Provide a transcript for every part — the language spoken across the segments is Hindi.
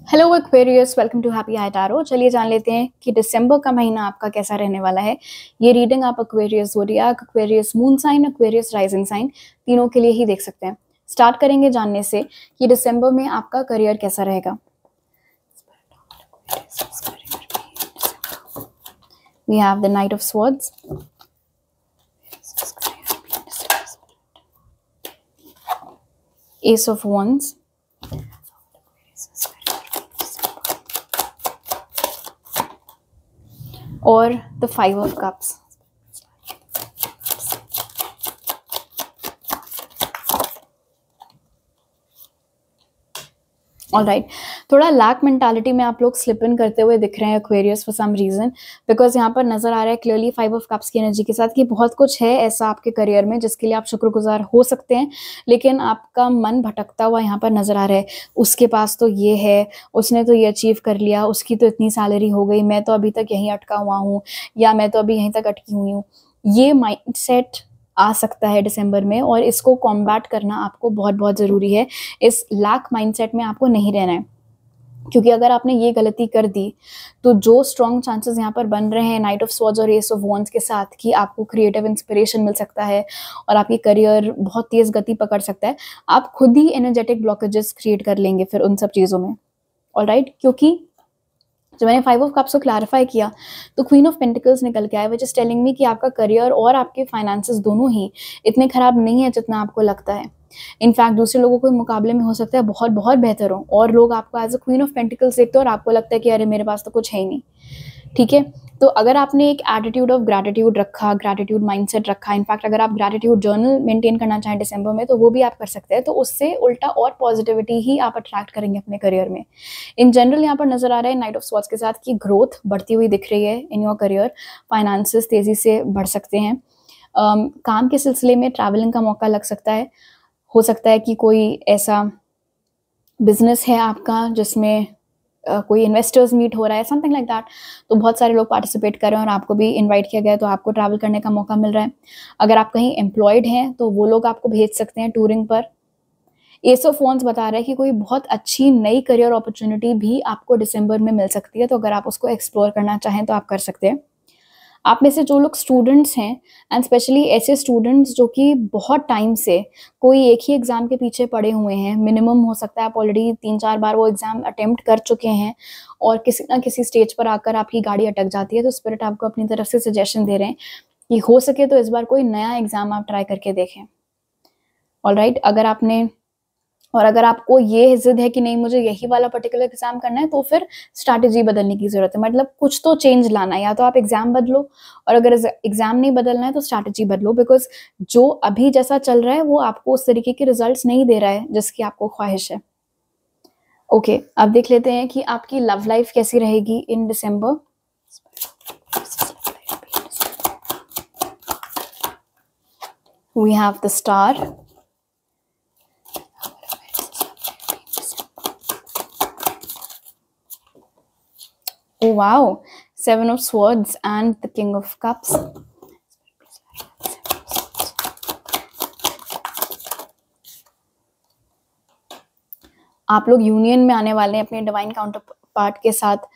Hello Aquarius, welcome to happy eye tarot. चलिए जान लेते हैं कि दिसंबर का महीना आपका कैसा रहने वाला है। ये रीडिंग आप Aquarius zodiac, Aquarius moon sign, Aquarius rising sign तीनों के लिए ही देख सकते हैं। स्टार्ट करेंगे जानने से कि दिसंबर में आपका करियर कैसा रहेगा। We have the knight of swords, ace of wands, और द 5 ऑफ कप्स। ऑलराइट, थोड़ा लैक मेंटालिटी में आप लोग स्लिप इन करते हुए दिख रहे हैं Aquarius for some reason, because यहाँ पर नजर आ रहा है क्लियरली 5 ऑफ कप्स की एनर्जी के साथ कि बहुत कुछ है ऐसा आपके करियर में जिसके लिए आप शुक्रगुजार हो सकते हैं, लेकिन आपका मन भटकता हुआ यहाँ पर नजर आ रहा है। उसके पास तो ये है, उसने तो ये अचीव कर लिया, उसकी तो इतनी सैलरी हो गई, मैं तो अभी तक यहीं अटका हुआ हूँ, या मैं तो अभी यहीं तक अटकी हुई हूँ। ये माइंड सेट आ सकता है दिसंबर में, और इसको कॉम्बैट करना आपको बहुत बहुत ज़रूरी है। इस लैक माइंडसेट में आपको नहीं रहना है, क्योंकि अगर आपने ये गलती कर दी तो जो स्ट्रॉन्ग चांसेस यहाँ पर बन रहे हैं नाइट ऑफ स्वॉर्ड्स और एस ऑफ वॉन्ड्स के साथ कि आपको क्रिएटिव इंस्पिरेशन मिल सकता है और आपकी करियर बहुत तेज़ गति पकड़ सकता है, आप खुद ही एनर्जेटिक ब्लॉकेजेस क्रिएट कर लेंगे फिर उन सब चीज़ों में। ऑलराइट, क्योंकि जब मैंने 5 ऑफ कप्स को क्लैरिफाई किया तो क्वीन ऑफ पेंटिकल्स निकल के आया, विच इज टेलिंग मी कि आपका करियर और आपके फाइनेंसेस दोनों ही इतने खराब नहीं है जितना आपको लगता है। इनफैक्ट दूसरे लोगों के मुकाबले में हो सकता है बहुत बहुत बेहतर हो, और लोग आपको as a queen of pentacles देखते हो और आपको लगता है कि अरे मेरे पास तो कुछ है ही नहीं। ठीक है, तो अगर आपने एक एटीट्यूड ऑफ ग्रैटिट्यूड रखा, ग्रैटिट्यूड माइंडसेट रखा, इनफैक्ट अगर आप ग्रैटिट्यूड जर्नल मेंटेन करना चाहें दिसंबर में तो वो भी आप कर सकते हैं, तो उससे उल्टा और पॉजिटिविटी ही आप अट्रैक्ट करेंगे अपने करियर में। इन जनरल यहाँ पर नजर आ रहा है नाइट ऑफ स्वॉर्ड्स के साथ कि ग्रोथ बढ़ती हुई दिख रही है इन योर करियर, फाइनेंसेस तेजी से बढ़ सकते हैं, काम के सिलसिले में ट्रैवलिंग का मौका लग सकता है, हो सकता है कि कोई ऐसा बिजनेस है आपका जिसमें कोई इन्वेस्टर्स मीट हो रहा है, समथिंग लाइक दैट, तो बहुत सारे लोग पार्टिसिपेट कर रहे हैं और आपको भी इनवाइट किया गया है, तो आपको ट्रैवल करने का मौका मिल रहा है। अगर आप कहीं एम्प्लॉयड हैं तो वो लोग आपको भेज सकते हैं टूरिंग पर। एस ऑफ वॉन्ड्स बता रहा है कि कोई बहुत अच्छी नई करियर अपॉर्चुनिटी भी आपको दिसंबर में मिल सकती है, तो अगर आप उसको एक्सप्लोर करना चाहें तो आप कर सकते हैं। आप में से जो लोग स्टूडेंट्स हैं, एंड स्पेशली ऐसे स्टूडेंट्स जो कि बहुत टाइम से कोई एक ही एग्ज़ाम के पीछे पड़े हुए हैं, मिनिमम हो सकता है आप ऑलरेडी 3-4 बार वो एग्ज़ाम अटेम्प्ट कर चुके हैं और किसी ना किसी स्टेज पर आकर आपकी गाड़ी अटक जाती है, तो स्पिरिट आपको अपनी तरफ से सजेशन दे रहे हैं कि हो सके तो इस बार कोई नया एग्ज़ाम आप ट्राई करके देखें। ऑलराइट, अगर आपको ये जिद है कि नहीं मुझे यही वाला पर्टिकुलर एग्जाम करना है, तो फिर स्ट्रैटेजी बदलने की जरूरत है। मतलब कुछ तो चेंज लाना है, या तो आप एग्जाम बदलो, और अगर एग्जाम नहीं बदलना है तो स्ट्रैटेजी बदलो, बिकॉज जो अभी जैसा चल रहा है वो आपको उस तरीके के रिजल्ट्स नहीं दे रहा है जिसकी आपको ख्वाहिश है। ओके, अब देख लेते हैं कि आपकी लव लाइफ कैसी रहेगी in December. We have the star, oh wow, 7 of swords and the king of cups. आप लोग यूनियन में आने वाले हैं अपने डिवाइन काउंटर पार्ट के साथ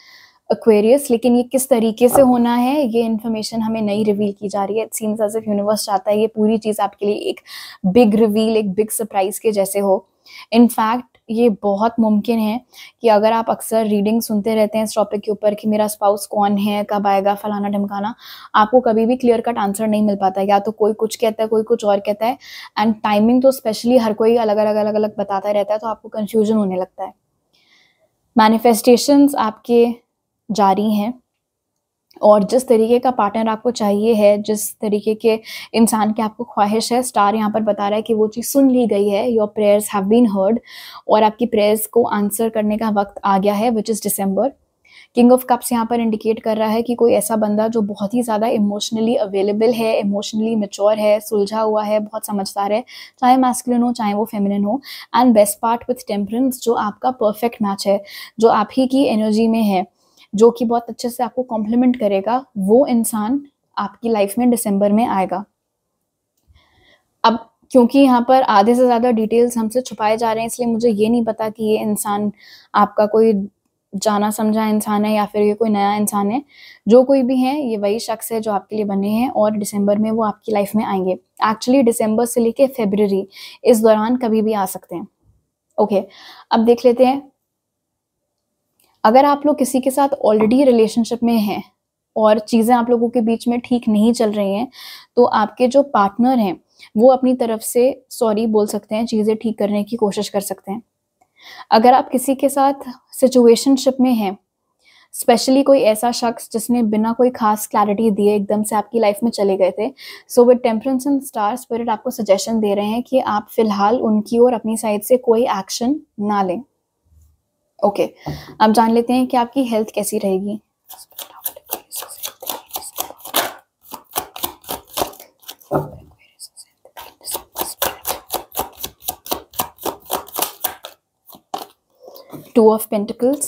एक्वेरियस, लेकिन ये किस तरीके से होना है ये इन्फॉर्मेशन हमें नहीं रिवील की जा रही है। It seems as if universe चाहता है ये पूरी चीज आपके लिए एक बिग रिवील, एक बिग सरप्राइज के जैसे हो। इनफैक्ट ये बहुत मुमकिन है कि अगर आप अक्सर रीडिंग सुनते रहते हैं इस टॉपिक के ऊपर कि मेरा स्पाउस कौन है, कब आएगा, फलाना ढमकाना, आपको कभी भी क्लियर कट आंसर नहीं मिल पाता, या तो कोई कुछ कहता है कोई कुछ और कहता है, एंड टाइमिंग तो स्पेशली हर कोई अलग अलग अलग अलग बताता रहता है, तो आपको कंफ्यूजन होने लगता है। मैनिफेस्टेशंस आपके जारी हैं, और जिस तरीके का पार्टनर आपको चाहिए है, जिस तरीके के इंसान की आपको ख्वाहिश है, स्टार यहाँ पर बता रहा है कि वो चीज़ सुन ली गई है। Your prayers have been heard, और आपकी प्रेयर्स को आंसर करने का वक्त आ गया है, which is December. King of cups यहाँ पर इंडिकेट कर रहा है कि कोई ऐसा बंदा जो बहुत ही ज़्यादा इमोशनली अवेलेबल है, इमोशनली मैच्योर है, सुलझा हुआ है, बहुत समझदार है, चाहे मैस्कुलिन हो चाहे वो फेमिनिन हो, and best part with temperance, जो आपका परफेक्ट मैच है, जो आप ही की एनर्जी में है, जो कि बहुत अच्छे से आपको कॉम्प्लीमेंट करेगा, वो इंसान आपकी लाइफ में दिसंबर में आएगा। अब क्योंकि यहाँ पर आधे से ज़्यादा डिटेल्स हमसे छुपाए जा रहे हैं, इसलिए मुझे ये नहीं पता कि ये इंसान आपका कोई जाना समझा इंसान है या फिर ये कोई नया इंसान है, जो कोई भी है ये वही शख्स है जो आपके लिए बने हैं और दिसंबर में वो आपकी लाइफ में आएंगे। एक्चुअली दिसंबर से लेके फरवरी, इस दौरान कभी भी आ सकते हैं। ओके, अब देख लेते हैं, अगर आप लोग किसी के साथ ऑलरेडी रिलेशनशिप में हैं और चीज़ें आप लोगों के बीच में ठीक नहीं चल रही हैं, तो आपके जो पार्टनर हैं वो अपनी तरफ से सॉरी बोल सकते हैं, चीज़ें ठीक करने की कोशिश कर सकते हैं। अगर आप किसी के साथ सिचुएशनशिप में हैं, स्पेशली कोई ऐसा शख्स जिसने बिना कोई खास क्लैरिटी दिए एकदम से आपकी लाइफ में चले गए थे, so with temperance and star spirit आपको सजेशन दे रहे हैं कि आप फिलहाल उनकी ओर अपनी साइड से कोई एक्शन ना लें। ओके, अब जान लेते हैं कि आपकी हेल्थ कैसी रहेगी। Two of Pentacles,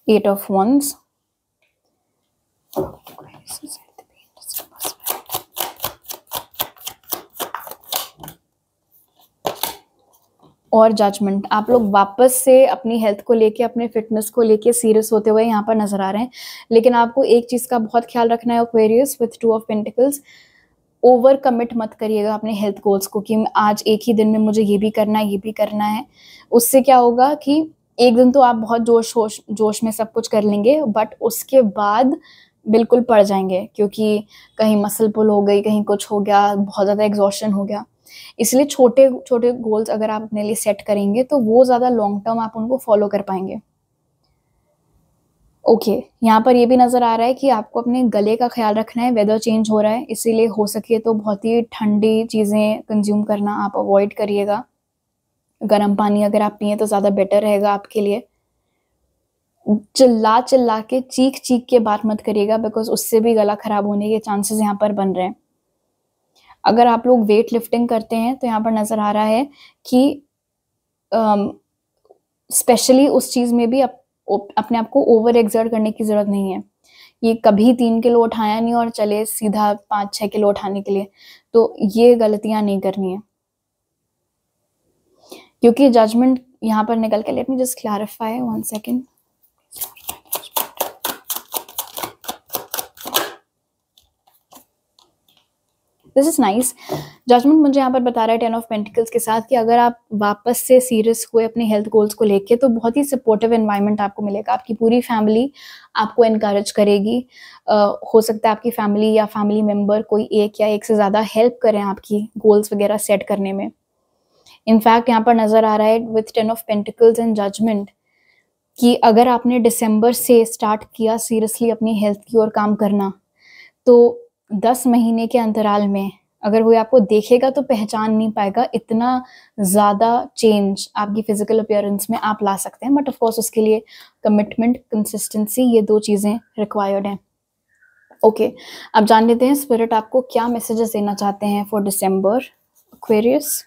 Eight of Wands, और जजमेंट। आप लोग वापस से अपनी हेल्थ को लेके, अपने फिटनेस को लेके सीरियस होते हुए यहाँ पर नजर आ रहे हैं, लेकिन आपको एक चीज का बहुत ख्याल रखना है Aquarius with two of pentacles, over commit मत करिएगा अपने हेल्थ गोल्स को कि आज एक ही दिन में मुझे ये भी करना है, ये भी करना है। उससे क्या होगा कि एक दिन तो आप बहुत जोश में सब कुछ कर लेंगे, बट उसके बाद बिल्कुल पड़ जाएंगे, क्योंकि कहीं मसल पुल हो गई, कहीं कुछ हो गया, बहुत ज़्यादा एग्जॉशन हो गया। इसलिए छोटे छोटे गोल्स अगर आप अपने लिए सेट करेंगे तो वो ज़्यादा लॉन्ग टर्म आप उनको फॉलो कर पाएंगे। ओके, यहाँ पर ये भी नज़र आ रहा है कि आपको अपने गले का ख्याल रखना है, वेदर चेंज हो रहा है, इसीलिए हो सके तो बहुत ही ठंडी चीज़ें कंज्यूम करना आप अवॉइड करिएगा। गर्म पानी अगर आप पिए तो ज़्यादा बेटर रहेगा आपके लिए। चिल्ला चिल्ला के, चीख चीख के बात मत करिएगा, बिकॉज उससे भी गला खराब होने के चांसेस यहाँ पर बन रहे हैं। अगर आप लोग वेट लिफ्टिंग करते हैं तो यहाँ पर नज़र आ रहा है कि स्पेशली उस चीज़ में भी अपने आप को ओवर एक्सर्ट करने की ज़रूरत नहीं है। ये कभी 3 किलो उठाया नहीं और चले सीधा 5-6 किलो उठाने के लिए, तो ये गलतियां नहीं करनी है, क्योंकि जजमेंट यहाँ पर निकल के, let me just clarify 1 second. This is nice. Judgement मुझे यहाँ पर बता रहा है 10 ऑफ पेंटिकल्स के साथ कि अगर आप वापस से सीरियस हुए अपने हेल्थ गोल्स को लेके तो बहुत ही सपोर्टिव एनवायरनमेंट आपको मिलेगा। आपकी पूरी फैमिली आपको इनकरेज करेगी। हो सकता है आपकी फैमिली या फैमिली मेम्बर कोई एक या एक से ज़्यादा हेल्प करें आपकी गोल्स वगैरह सेट करने में। इनफैक्ट यहाँ पर नज़र आ रहा है with 10 of pentacles and judgement कि अगर आपने दिसंबर से स्टार्ट किया सीरियसली अपनी हेल्थ की ओर काम करना, तो 10 महीने के अंतराल में अगर कोई आपको देखेगा तो पहचान नहीं पाएगा, इतना ज़्यादा चेंज आपकी फिजिकल अपीयरेंस में आप ला सकते हैं। बट ऑफ कोर्स उसके लिए कमिटमेंट, कंसिस्टेंसी, ये 2 चीज़ें रिक्वायर्ड हैं। ओके, अब जान लेते हैं स्पिरिट आपको क्या मैसेजेस देना चाहते हैं for December Aquarius.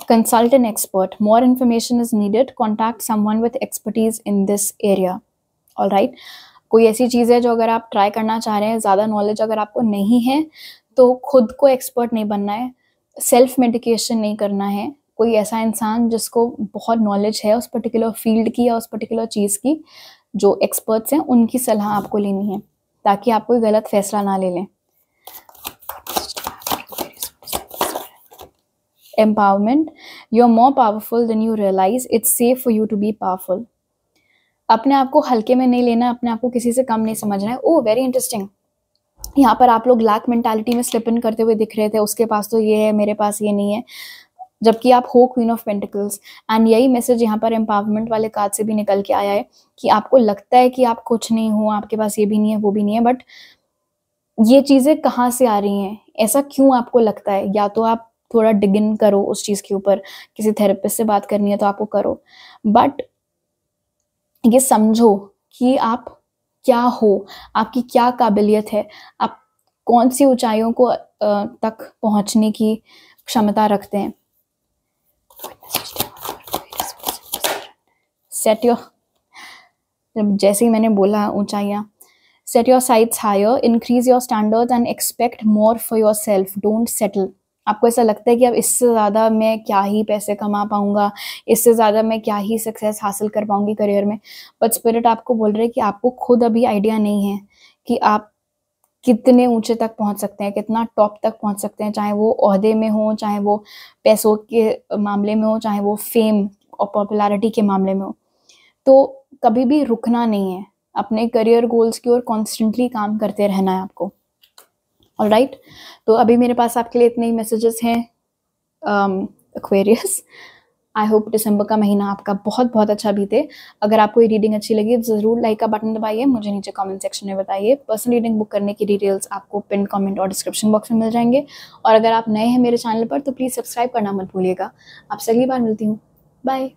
Consult an expert. More information is needed. Contact someone with expertise in this area. All right. कोई ऐसी चीज़ है जो अगर आप ट्राई करना चाह रहे हैं, ज़्यादा नॉलेज अगर आपको नहीं है तो खुद को एक्सपर्ट नहीं बनना है, सेल्फ मेडिकेशन नहीं करना है। कोई ऐसा इंसान जिसको बहुत नॉलेज है उस पर्टिकुलर फील्ड की या उस पर्टिकुलर चीज़ की, जो एक्सपर्ट्स हैं, उनकी सलाह आपको लेनी है ताकि आप कोई गलत फैसला ना ले लें। Empowerment. You're more powerful than you realize. It's safe for you to be powerful. अपने आप को हल्के में नहीं लेना, अपने आप को किसी से कम नहीं समझना है। ओह, वेरी इंटरेस्टिंग। यहाँ पर आप लोग लैक मेंटालिटी में स्लिप इन करते हुए दिख रहे थे, उसके पास तो ये है, मेरे पास ये नहीं है, जबकि आप हो क्वीन ऑफ पेंटिकल्स। एंड यही मैसेज यहाँ पर एम्पावरमेंट वाले कार्ड से भी निकल के आया है कि आपको लगता है कि आप कुछ नहीं हो, आपके पास ये भी नहीं है, वो भी नहीं है, बट ये चीज़ें कहाँ से आ रही हैं, ऐसा क्यों आपको लगता है? या तो आप थोड़ा डिग इन करो उस चीज़ के ऊपर, किसी थेरेपिस्ट से बात करनी है तो आपको करो, बट ये समझो कि आप क्या हो, आपकी क्या काबिलियत है, आप कौन सी ऊंचाइयों को तक पहुंचने की क्षमता रखते हैं। सेट योर, जैसे ही मैंने बोला ऊंचाइयाँ, set your sights higher, increase your standards and expect more for yourself, don't settle. आपको ऐसा लगता है कि अब इससे ज़्यादा मैं क्या ही पैसे कमा पाऊंगा, इससे ज़्यादा मैं क्या ही सक्सेस हासिल कर पाऊंगी करियर में, बट स्पिरिट आपको बोल रहे हैं कि आपको खुद अभी आइडिया नहीं है कि आप कितने ऊंचे तक पहुंच सकते हैं, कितना टॉप तक पहुंच सकते हैं, चाहे वो ओहदे में हो, चाहे वो पैसों के मामले में हो, चाहे वो फेम और पॉपुलैरिटी के मामले में हो। तो कभी भी रुकना नहीं है, अपने करियर गोल्स की ओर कॉन्स्टेंटली काम करते रहना है आपको। ऑलराइट, तो अभी मेरे पास आपके लिए इतने ही मैसेजेस हैं एक्वेरियस। आई होप दिसंबर का महीना आपका बहुत बहुत अच्छा बीते। अगर आपको ये रीडिंग अच्छी लगी तो ज़रूर लाइक का बटन दबाइए, मुझे नीचे कमेंट सेक्शन में बताइए। पर्सनल रीडिंग बुक करने की डिटेल्स आपको पिन कमेंट और डिस्क्रिप्शन बॉक्स में मिल जाएंगे। और अगर आप नए हैं मेरे चैनल पर तो प्लीज़ सब्सक्राइब करना मत भूलिएगा। आपसे अगली बार मिलती हूँ, बाय।